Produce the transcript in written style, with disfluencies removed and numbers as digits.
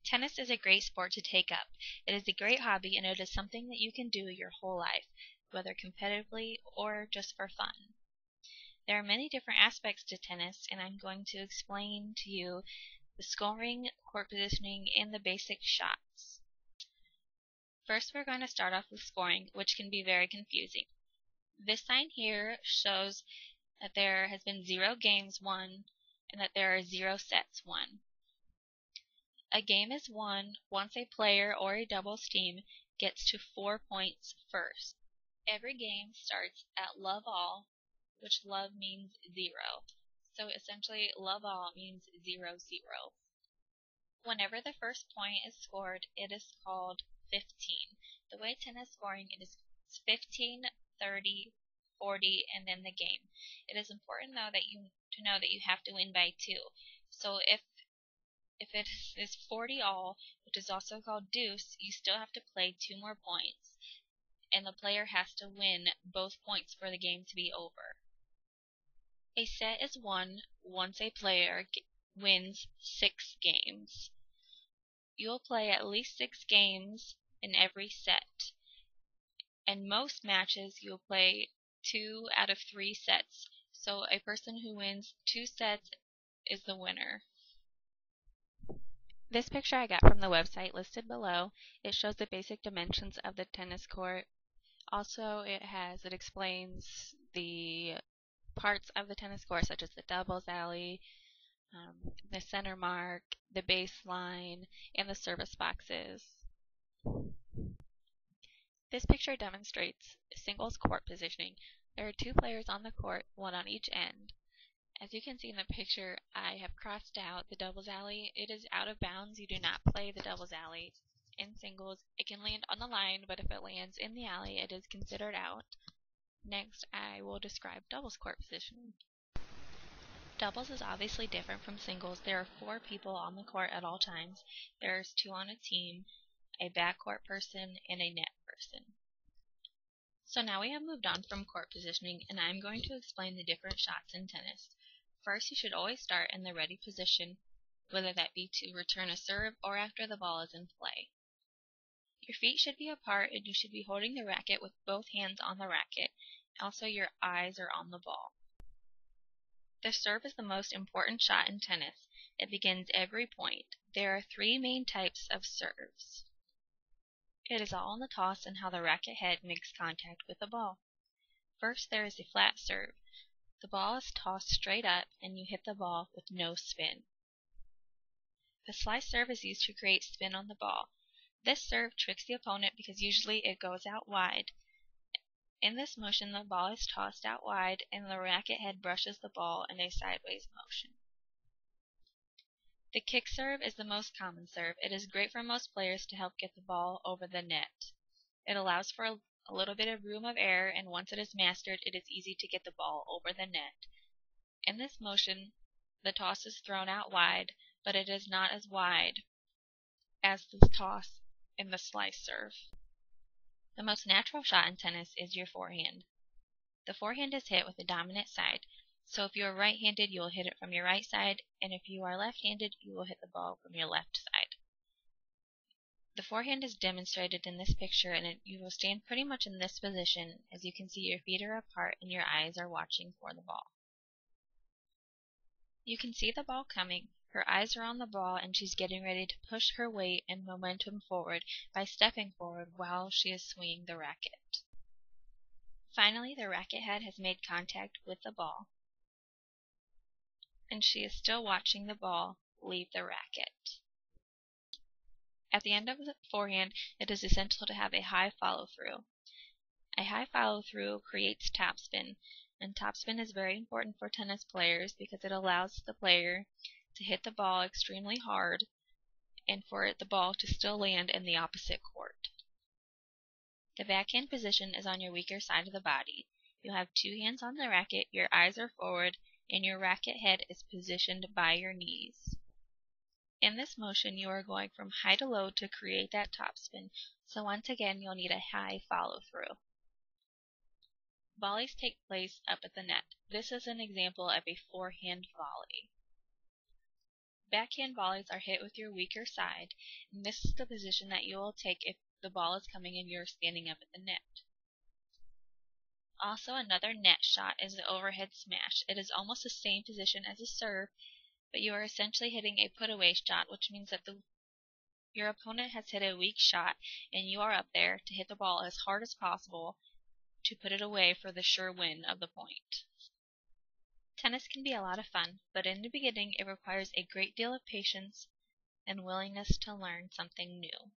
Tennis is a great sport to take up. It is a great hobby and it is something that you can do your whole life, whether competitively or just for fun. There are many different aspects to tennis, and I'm going to explain to you the scoring, court positioning, and the basic shots. First, we're going to start off with scoring, which can be very confusing. This sign here shows that there has been 0 games won and that there are 0 sets won. A game is won once a player or a doubles team gets to 4 points first. Every game starts at love all, which love means 0. So essentially, love all means 0, 0. Whenever the first point is scored, it is called 15. The way tennis scoring, it is 15, 30, 40, and then the game. It is important though to know that you have to win by 2. So if it is 40 all, which is also called deuce, you still have to play 2 more points, and the player has to win both points for the game to be over. A set is won once a player wins 6 games. You will play at least 6 games in every set. In most matches, you'll play 2 out of 3 sets, so a person who wins 2 sets is the winner. This picture I got from the website listed below. It shows the basic dimensions of the tennis court. Also, it explains the parts of the tennis court, such as the doubles alley, the center mark, the baseline, and the service boxes. This picture demonstrates singles court positioning. There are 2 players on the court, 1 on each end. As you can see in the picture, I have crossed out the doubles alley. It is out of bounds. You do not play the doubles alley. In singles, it can land on the line, but if it lands in the alley, it is considered out. Next, I will describe doubles court positioning. Doubles is obviously different from singles. There are 4 people on the court at all times. There's 2 on a team, a backcourt person, and a net person. So now we have moved on from court positioning, and I'm going to explain the different shots in tennis. First, you should always start in the ready position, whether that be to return a serve or after the ball is in play. Your feet should be apart and you should be holding the racket with both hands on the racket. Also, your eyes are on the ball. The serve is the most important shot in tennis. It begins every point. There are 3 main types of serves. It is all in the toss and how the racket head makes contact with the ball. First, there is a flat serve. The ball is tossed straight up and you hit the ball with no spin. The slice serve is used to create spin on the ball. This serve tricks the opponent because usually it goes out wide. In this motion, the ball is tossed out wide and the racket head brushes the ball in a sideways motion. The kick serve is the most common serve. It is great for most players to help get the ball over the net. It allows for a little bit of room of error, and once it is mastered, it is easy to get the ball over the net. In this motion, the toss is thrown out wide, but it is not as wide as the toss in the slice serve. The most natural shot in tennis is your forehand. The forehand is hit with the dominant side, so if you are right-handed, you will hit it from your right side, and if you are left-handed, you will hit the ball from your left side. The forehand is demonstrated in this picture, and you will stand pretty much in this position. As you can see, your feet are apart and your eyes are watching for the ball. You can see the ball coming. Her eyes are on the ball and she's getting ready to push her weight and momentum forward by stepping forward while she is swinging the racket. Finally, the racket head has made contact with the ball, and she is still watching the ball leave the racket. At the end of the forehand, it is essential to have a high follow-through. A high follow-through creates topspin, and topspin is very important for tennis players because it allows the player to hit the ball extremely hard and for the ball to still land in the opposite court. The backhand position is on your weaker side of the body. You have 2 hands on the racket, your eyes are forward, and your racket head is positioned by your knees. In this motion, you are going from high to low to create that topspin, so once again, you'll need a high follow-through. Volleys take place up at the net. This is an example of a forehand volley. backhand volleys are hit with your weaker side, and this is the position that you will take if the ball is coming and you're standing up at the net. Also, another net shot is the overhead smash. It is almost the same position as a serve, but you are essentially hitting a put-away shot, which means that your opponent has hit a weak shot, and you are up there to hit the ball as hard as possible to put it away for the sure win of the point. Tennis can be a lot of fun, but in the beginning it requires a great deal of patience and willingness to learn something new.